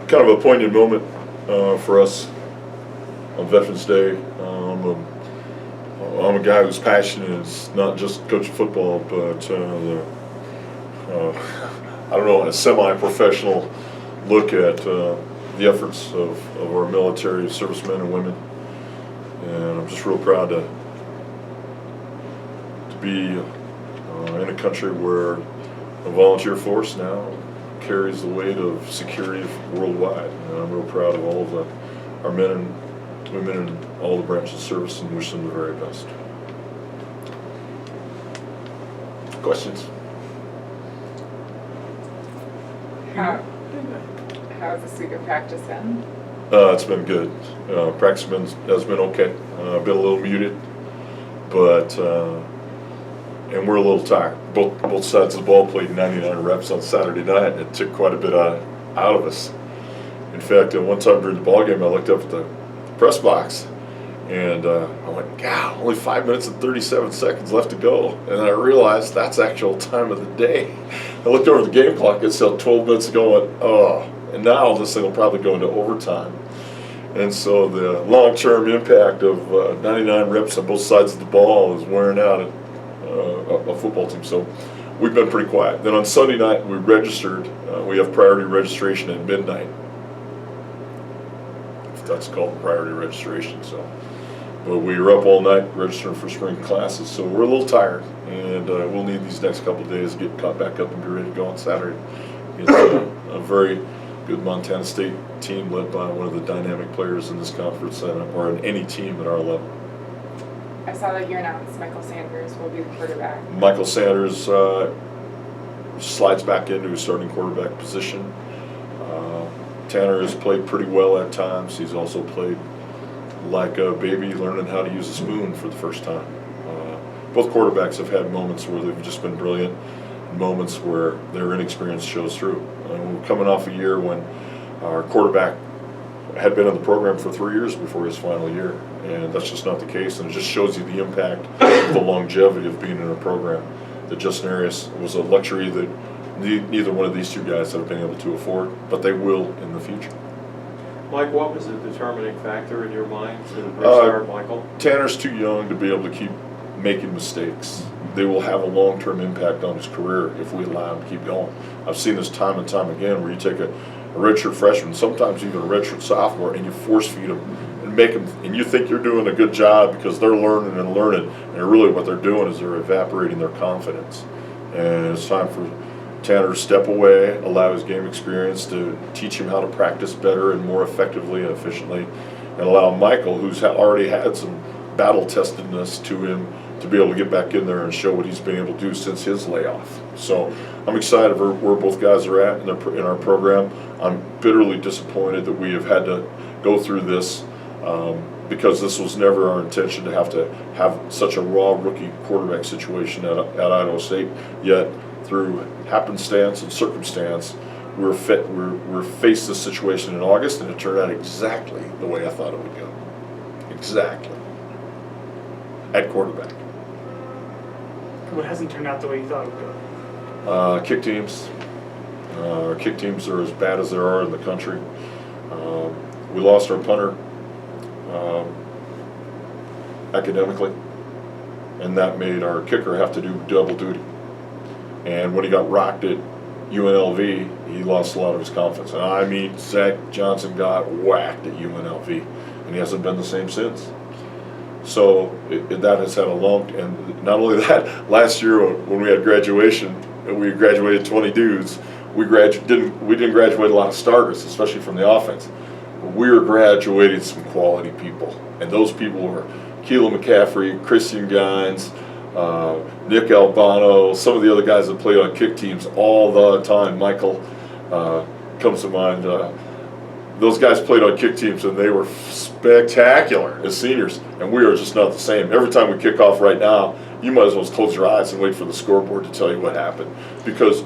Kind of a poignant moment for us on Veterans Day. I'm a guy whose passion is not just coaching football, but I don't know, a semi-professional look at the efforts of our military servicemen and women. And I'm just real proud to be in a country where a volunteer force now carries the weight of security worldwide. And I'm real proud of all of our men and women in all the branches of service and wish them the very best. Questions? How's this week of practice been? It's been good. Practice has been okay. Been a little muted, but and we're a little tired. Both sides of the ball played 99 reps on Saturday night, and it took quite a bit out of us. In fact, at one time during the ball game, I looked up at the press box, and I went, "God, only 5 minutes and 37 seconds left to go." And then I realized that's actual time of the day. I looked over the game clock; it said 12 minutes to go, and oh. And now this thing will probably go into overtime. And so the long-term impact of 99 reps on both sides of the ball is wearing out a football team. So we've been pretty quiet. Then on Sunday night, we registered. We have priority registration at midnight. If that's called priority registration. So, but we were up all night registering for spring classes. So we're a little tired, and we'll need these next couple of days to get caught back up and be ready to go on Saturday. It's a very good Montana State team led by one of the dynamic players in this conference or in any team at our level. I saw that you announced Michael Sanders will be the quarterback. Michael Sanders slides back into his starting quarterback position. Tanner has played pretty well at times. He's also played like a baby learning how to use a spoon for the first time. Both quarterbacks have had moments where they've just been brilliant, moments where their inexperience shows through. We're coming off a year when our quarterback had been in the program for 3 years before his final year, and that's just not the case, and it just shows you the impact of the longevity of being in a program. That Justin Arias was a luxury that neither one of these two guys have been able to afford, but they will in the future. Mike, what was the determining factor in your mind to restart Michael? Tanner's too young to be able to keep making mistakes. They will have a long-term impact on his career if we allow him to keep going. I've seen this time and time again where you take a redshirt freshman, sometimes even a redshirt sophomore, and you force feed them and make them, and you think you're doing a good job because they're learning, and really what they're doing is they're evaporating their confidence. And it's time for Tanner to step away, allow his game experience to teach him how to practice better and more effectively and efficiently, and allow Michael, who's already had some battle-testedness to him, to be able to get back in there and show what he's been able to do since his layoff. So I'm excited for where both guys are at in our program. I'm bitterly disappointed that we have had to go through this because this was never our intention to have such a raw rookie quarterback situation at Idaho State. Yet through happenstance and circumstance, we're faced this situation in August, and it turned out exactly the way I thought it would go. Exactly. At quarterback. What hasn't turned out the way you thought it would go? Kick teams. Our kick teams are as bad as there are in the country. We lost our punter academically, and that made our kicker have to do double duty. And when he got rocked at UNLV, he lost a lot of his confidence. And I mean, Zach Johnson got whacked at UNLV, and he hasn't been the same since. So that has had a long, and not only that, last year when we had graduation, we graduated 20 dudes. We didn't graduate a lot of starters, especially from the offense. We were graduating some quality people, and those people were Keelan McCaffrey, Christian Gines, Nick Albano, some of the other guys that played on kick teams all the time. Michael comes to mind. Those guys played on kick teams, and they were spectacular as seniors, and we are just not the same. Every time we kick off right now, you might as well close your eyes and wait for the scoreboard to tell you what happened, because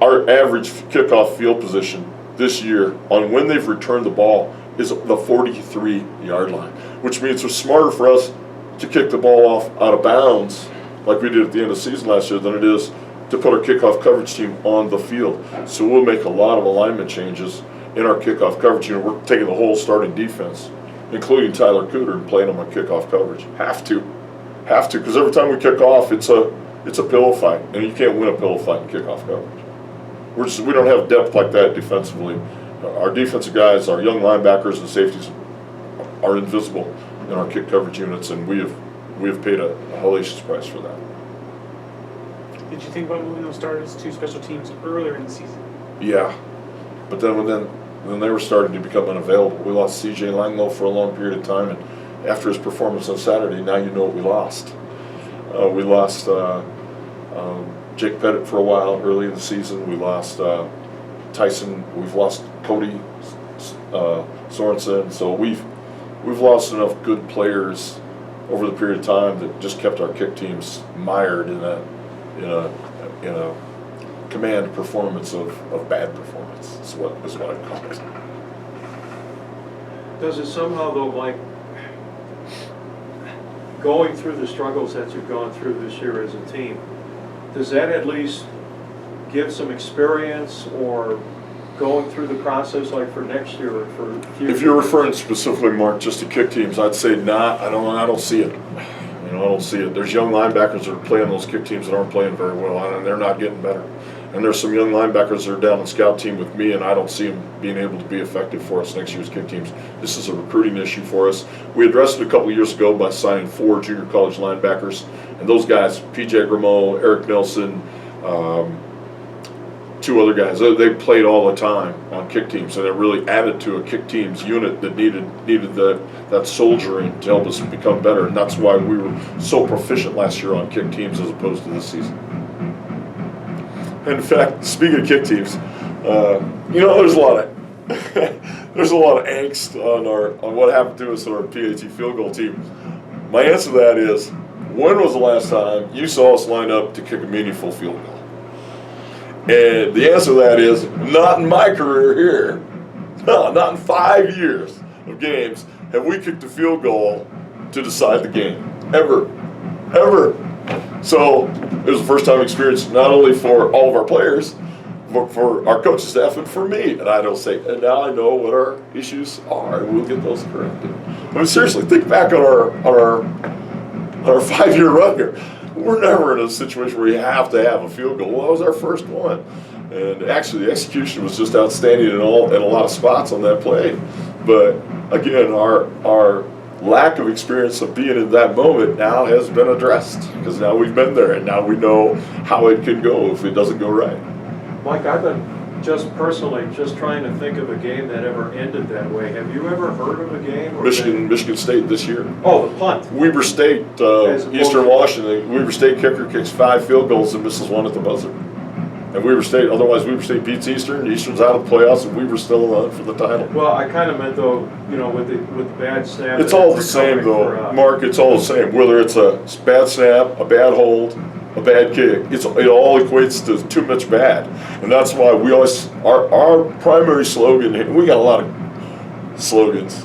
our average kickoff field position this year on when they've returned the ball is the 43-yard line, which means it's smarter for us to kick the ball off out of bounds like we did at the end of the season last year than it is to put our kickoff coverage team on the field. So we'll make a lot of alignment changes in our kickoff coverage unit. We're taking the whole starting defense, including Tyler Cooter, and playing them on kickoff coverage. Have to, because every time we kick off, it's a pillow fight, and you can't win a pillow fight in kickoff coverage. We don't have depth like that defensively. Our defensive guys, our young linebackers and safeties, are invisible in our kick coverage units, and we have paid a hellacious price for that. Did you think about moving those starters to special teams earlier in the season? Yeah, but then they were starting to become unavailable. We lost C.J. Langlow for a long period of time, and after his performance on Saturday, now you know what we lost. We lost Jake Pettit for a while early in the season. We lost Tyson. We've lost Cody Sorensen. So we've lost enough good players over the period of time that just kept our kick teams mired in a command performance of bad performance. Is what I call it. Does it somehow, though, Mike, going through the struggles that you've gone through this year as a team, does that at least give some experience, or going through the process like for next year or for future? If you're referring specifically, Mark, just to kick teams, I'd say not. I don't see it. I don't see it. There's young linebackers that are playing those kick teams that aren't playing very well, and they're not getting better. And there's some young linebackers that are down on scout team with me, and I don't see them being able to be effective for us next year's kick teams. This is a recruiting issue for us. We addressed it a couple of years ago by signing 4 junior college linebackers, and those guys, P.J. Grimeau, Eric Nelson, 2 other guys, they played all the time on kick teams, and it really added to a kick teams unit that needed that soldiering to help us become better, and that's why we were so proficient last year on kick teams as opposed to this season. In fact, speaking of kick teams, there's a lot of angst on what happened to us on our PAT field goal team. My answer to that is, when was the last time you saw us line up to kick a meaningful field goal? And the answer to that is, not in my career here. No, not in 5 years of games have we kicked a field goal to decide the game. Ever. So it was the first time experience, not only for all of our players, but for our coaching staff and for me. And I don't say, and now I know what our issues are, and we'll get those corrected. I mean, seriously, think back on our 5-year run here. We're never in a situation where you have to have a field goal. Well, that was our first one. And actually, the execution was just outstanding in a lot of spots on that play. But again, our lack of experience of being in that moment now has been addressed, because now we've been there, and now we know how it can go if it doesn't go right. Mike, I've been just personally trying to think of a game that ever ended that way. Have you ever heard of a game? Michigan State this year. Oh, the punt. Weber State, Eastern Washington. Weber State kicker kicks 5 field goals and misses 1 at the buzzer. And Weber State beats Eastern. Eastern's out of the playoffs, and Weber's still for the title. Well, I kind of meant, though, with the bad snap. It's all the same, though, Mark. It's all the same. Whether it's a bad snap, a bad hold, a bad kick, it all equates to too much bad. And that's why we always, our primary slogan, we got a lot of slogans,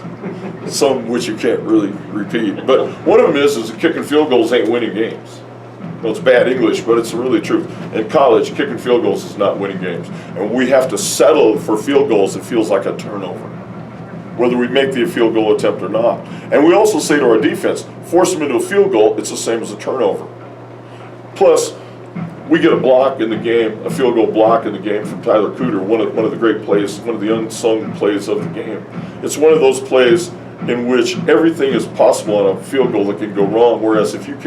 some which you can't really repeat. But one of them is that kicking field goals ain't winning games. Well, it's bad English, but it's really true. In college, kicking field goals is not winning games. And we have to settle for field goals that feels like a turnover, whether we make the field goal attempt or not. And we also say to our defense, force them into a field goal, it's the same as a turnover. Plus, we get a block in the game, a field goal block in the game from Tyler Cooter, one of the great plays, one of the unsung plays of the game. It's one of those plays in which everything is possible on a field goal that can go wrong, whereas if you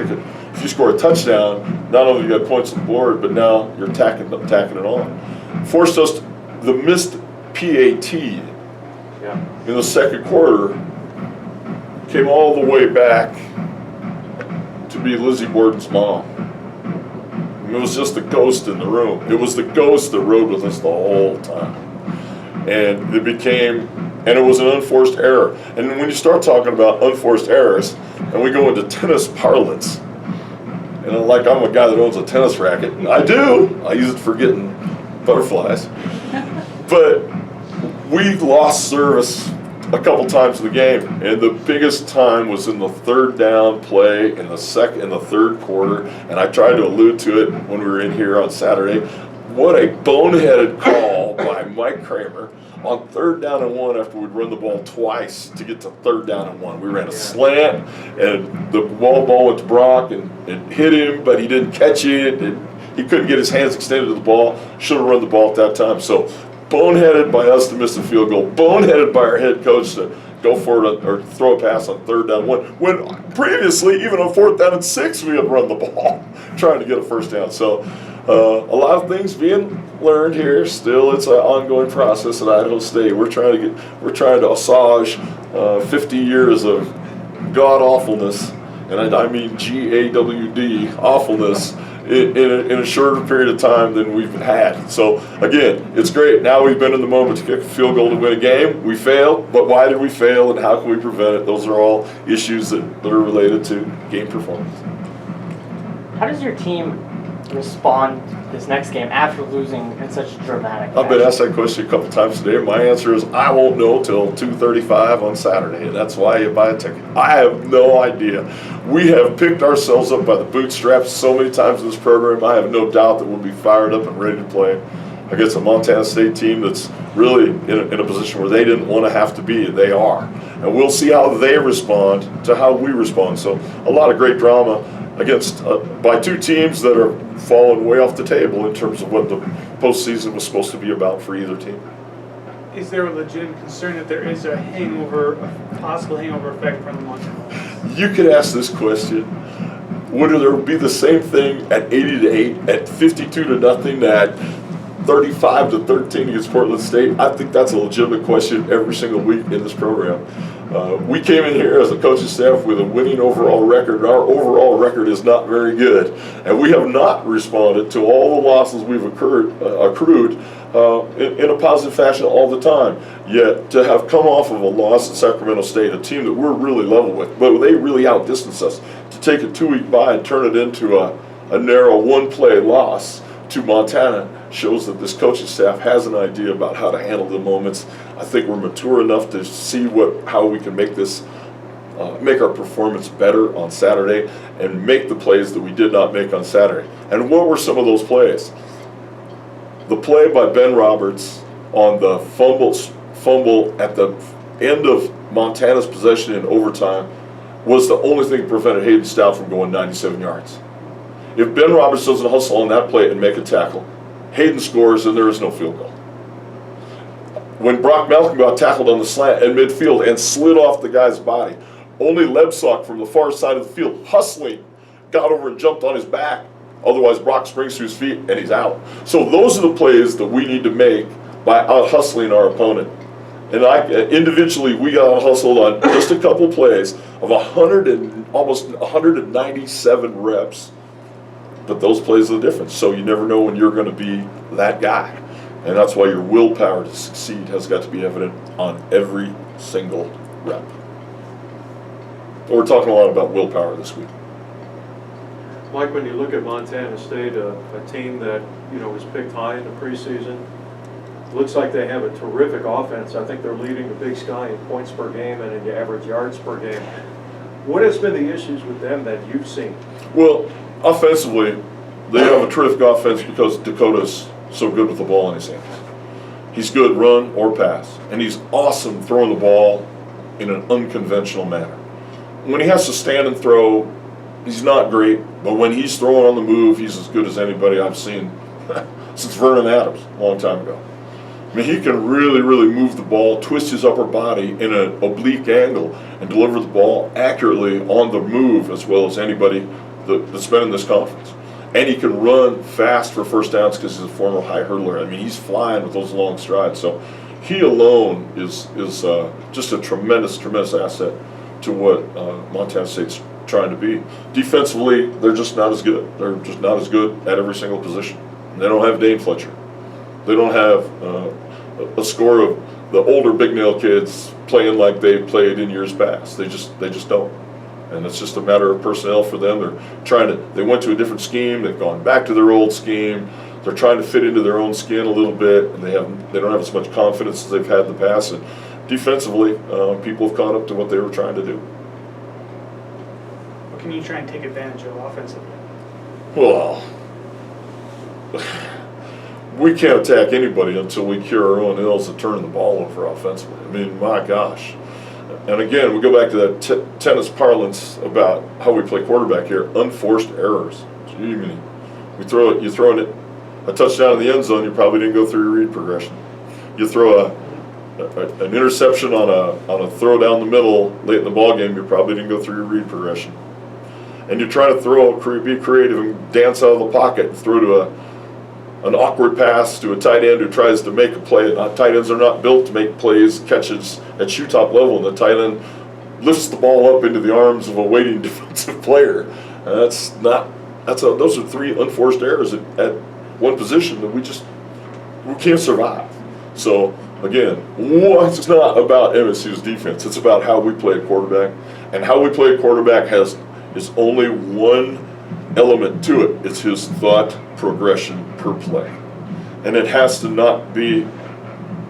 score a touchdown, not only you got points on the board, but now you're tacking it on. Forced us the missed PAT in the second quarter came all the way back to be Lizzie Borden's mom. It was just the ghost in the room. It was the ghost that rode with us the whole time. And it was an unforced error. And when you start talking about unforced errors, and we go into tennis parlance, and I'm a guy that owns a tennis racket. I do. I use it for getting butterflies. But we lost service a couple times in the game, and the biggest time was in the third down play in the third quarter, and I tried to allude to it when we were in here on Saturday. What a boneheaded call by Mike Kramer on 3rd down and 1 after we'd run the ball twice to get to 3rd down and 1. We ran a slant, and the ball went to Brock and hit him, but he didn't catch it, and he couldn't get his hands extended to the ball. Should have run the ball at that time. So boneheaded by us to miss the field goal, boneheaded by our head coach to go for it or throw a pass on 3rd down 1, when previously, even on 4th down and 6, we had run the ball trying to get a 1st down. So a lot of things being learned here. Still, it's an ongoing process at Idaho State. We're trying to assuage 50 years of god awfulness, and I mean GAWD awfulness in a shorter period of time than we've had. So again, it's great. Now we've been in the moment to kick a field goal to win a game. We failed, but why did we fail, and how can we prevent it? Those are all issues that are related to game performance. How does your team respond this next game after losing in such dramatic I've been asked that question a couple times today. My answer is I won't know till 2:35 on Saturday, and that's why you buy a ticket. I have no idea. We have picked ourselves up by the bootstraps so many times in this program. I have no doubt that we'll be fired up and ready to play against a Montana State team that's really in a position where they didn't want to have to be, and they are. And we'll see how they respond to how we respond. So a lot of great drama against by two teams that are falling way off the table in terms of what the postseason was supposed to be about for either team. Is there a legitimate concern that there is a possible hangover effect from the Montana? You could ask this question: would there be the same thing at 80-8, at 52-0, at 35-13 against Portland State? I think that's a legitimate question every single week in this program. We came in here as a coaching staff with a winning overall record. Our overall record is not very good, and we have not responded to all the losses we've accrued in a positive fashion all the time. Yet to have come off of a loss at Sacramento State, a team that we're really level with, but they really outdistanced us, to take a 2-week bye and turn it into a narrow one-play loss to Montana shows that this coaching staff has an idea about how to handle the moments. I think we're mature enough to see how we can make this, make our performance better on Saturday and make the plays that we did not make on Saturday. And what were some of those plays? The play by Ben Roberts on the fumble at the end of Montana's possession in overtime was the only thing that prevented Hayden Stout from going 97 yards. If Ben Roberts doesn't hustle on that play and make a tackle, Hayden scores and there is no field goal. When Brock Malcolm got tackled on the slant in midfield and slid off the guy's body, only Lebsock from the far side of the field, hustling, got over and jumped on his back. Otherwise, Brock springs to his feet and he's out. So those are the plays that we need to make by out-hustling our opponent. And individually, we got out-hustled on just a couple plays of almost 197 reps. But those plays are the difference. So you never know when you're going to be that guy. And that's why your willpower to succeed has got to be evident on every single rep. We're talking a lot about willpower this week. Mike, when you look at Montana State, a team that was picked high in the preseason, looks like they have a terrific offense. I think they're leading the Big Sky in points per game and in average yards per game. What has been the issues with them that you've seen? Well, offensively, they have a terrific offense because Dakota's so good with the ball in his hands. He's good run or pass, and he's awesome throwing the ball in an unconventional manner. When he has to stand and throw, he's not great, but when he's throwing on the move, he's as good as anybody I've seen since Vernon Adams a long time ago. I mean, he can really, really move the ball, twist his upper body in an oblique angle, and deliver the ball accurately on the move as well as anybody that's been in this conference. And he can run fast for first downs because he's a former high hurdler. I mean, he's flying with those long strides. So he alone is just a tremendous, tremendous asset to what Montana State's trying to be. Defensively, they're just not as good. They're just not as good at every single position. And they don't have Dane Fletcher. They don't have a score of the older big nail kids playing like they played in years past. They just don't. And it's just a matter of personnel for them. They went to a different scheme. They've gone back to their old scheme. they're trying to fit into their own skin a little bit, and they don't have as much confidence as they've had in the past. And defensively, people have caught up to what they were trying to do. What can you try and take advantage of offensively? Well, we can't attack anybody until we cure our own ills of turning the ball over offensively. I mean, my gosh. And again, we go back to that tennis parlance about how we play quarterback here. Unforced errors. Gee, you throw a touchdown in the end zone, you probably didn't go through your read progression. You throw an interception on a throw down the middle late in the ball game, you probably didn't go through your read progression. And you try to be creative and dance out of the pocket and throw to an awkward pass to a tight end who tries to make a play. Tight ends are not built to make plays, catches at shoe top level, and the tight end lifts the ball up into the arms of a waiting defensive player. Those are three unforced errors at one position that we can't survive. So again, it's not about MSU's defense. It's about how we play a quarterback, and how we play a quarterback is only one element to it. It's his thought progression per play, and it has to not be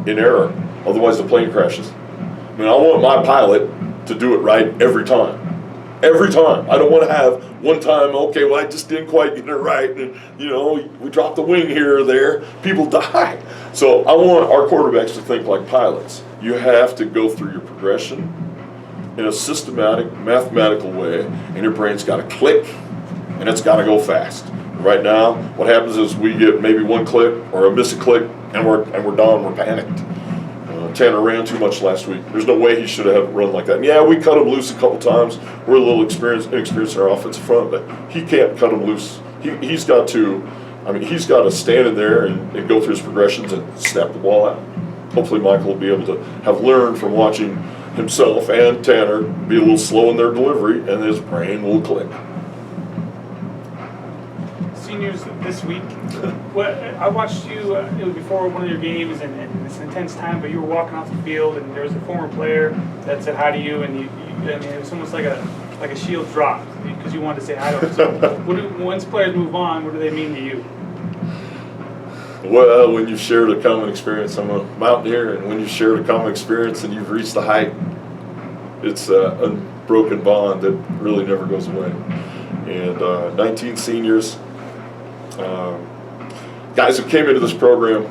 in error. Otherwise, the plane crashes. I mean, I want my pilot to do it right every time. Every time. I don't want to have one time, okay, well, I just didn't quite get it right, and, we dropped the wing here or there. People die. So I want our quarterbacks to think like pilots. You have to go through your progression in a systematic, mathematical way, and your brain's got to click, and it's got to go fast. Right now, what happens is we get maybe one click or a miss a click, and we're done. We're panicked. Tanner ran too much last week. There's no way he should have run like that. And yeah, we cut him loose a couple times. We're a little inexperienced in our offensive front, but he can't cut him loose. He's got to stand in there and go through his progressions and snap the ball out. Hopefully Michael will be able to have learned from watching himself and Tanner be a little slow in their delivery, and his brain will click. Seniors this week, I watched you before one of your games, and it's an intense time, but you were walking off the field, and there was a former player that said hi to you, and it was almost like a shield dropped because you wanted to say hi to him. So once players move on, what do they mean to you? Well, when you've shared a common experience, I'm a mountaineer, and when you've shared a common experience and you've reached the height, it's an unbroken bond that really never goes away. And 19 seniors, guys who came into this program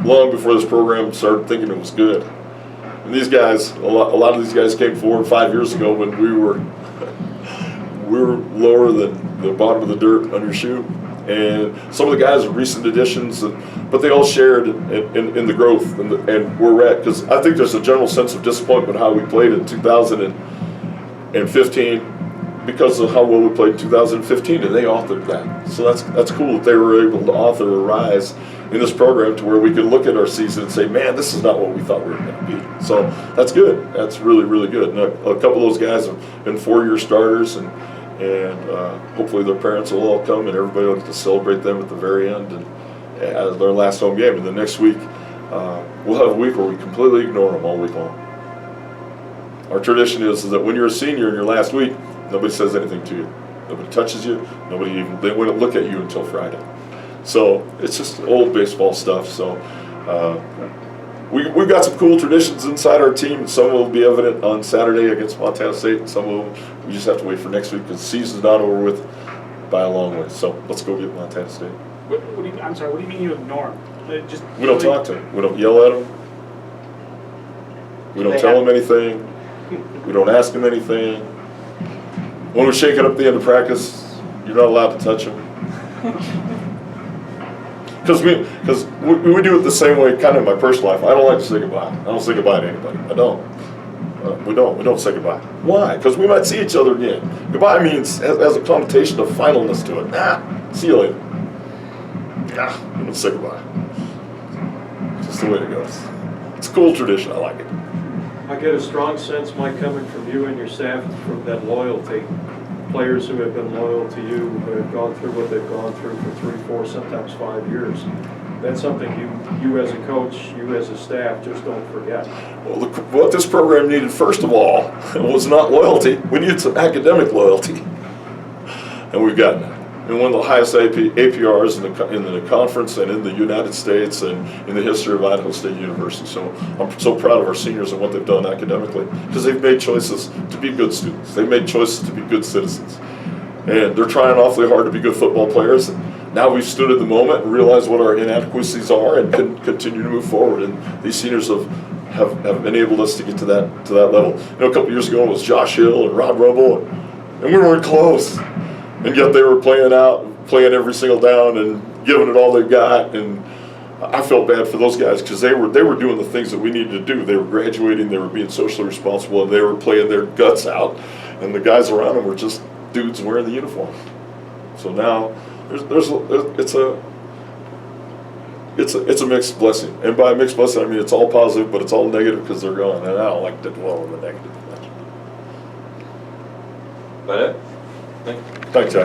long before this program started thinking it was good. And these guys, a lot of these guys came forward 5 years ago when we were lower than the bottom of the dirt on your shoe. And some of the guys are recent additions, but they all shared in the growth and where we're at. Because I think there's a general sense of disappointment how we played in 2015 because of how well we played in 2015, and they authored that. So that's cool that they were able to author a rise in this program to where we could look at our season and say, man, this is not what we thought we were going to be. So that's good. That's really, really good. And a couple of those guys have been 4-year starters, and hopefully their parents will all come and everybody will get to celebrate them at the very end and as their last home game. And the next week, we'll have a week where we completely ignore them all week long. Our tradition is that when you're a senior in your last week, nobody says anything to you. Nobody touches you. They wouldn't look at you until Friday. So it's just old baseball stuff. So we've got some cool traditions inside our team, and some will be evident on Saturday against Montana State, and some of them we just have to wait for next week because the season's not over with by a long way. So let's go get Montana State. What do you mean you ignore them? We don't talk to them. We don't yell at them. We don't tell them anything. We don't ask them anything. When we shake it up at the end of practice, you're not allowed to touch them. Because we do it the same way kind of in my personal life. I don't like to say goodbye. I don't say goodbye to anybody. I don't. We don't say goodbye. Why? Because we might see each other again. Goodbye has a connotation of finalness to it. See you later. We don't say goodbye. Just the way it goes. It's a cool tradition. I like it. I get a strong sense, Mike, coming from you and your staff, from that loyalty. Players who have been loyal to you, who have gone through what they've gone through for 3, 4, sometimes 5 years. That's something you as a coach, you as a staff, just don't forget. Well, what this program needed, first of all, was not loyalty. We needed some academic loyalty. And we've gotten that. and one of the highest APRs in the conference and in the United States and in the history of Idaho State University. So I'm so proud of our seniors and what they've done academically, because they've made choices to be good students. They've made choices to be good citizens. And they're trying awfully hard to be good football players. And now we've stood at the moment and realized what our inadequacies are and can continue to move forward. And these seniors have enabled us to get to that level. You know, a couple years ago it was Josh Hill and Rob Rumble, and we weren't close. And yet they were playing every single down and giving it all they got. And I felt bad for those guys because they were doing the things that we needed to do. They were graduating, they were being socially responsible, and they were playing their guts out. And the guys around them were just dudes wearing the uniform. So now it's a mixed blessing. And by mixed blessing, I mean it's all positive, but it's all negative because they're gone. And I don't like to dwell on the negative. That it? Thanks, Jack.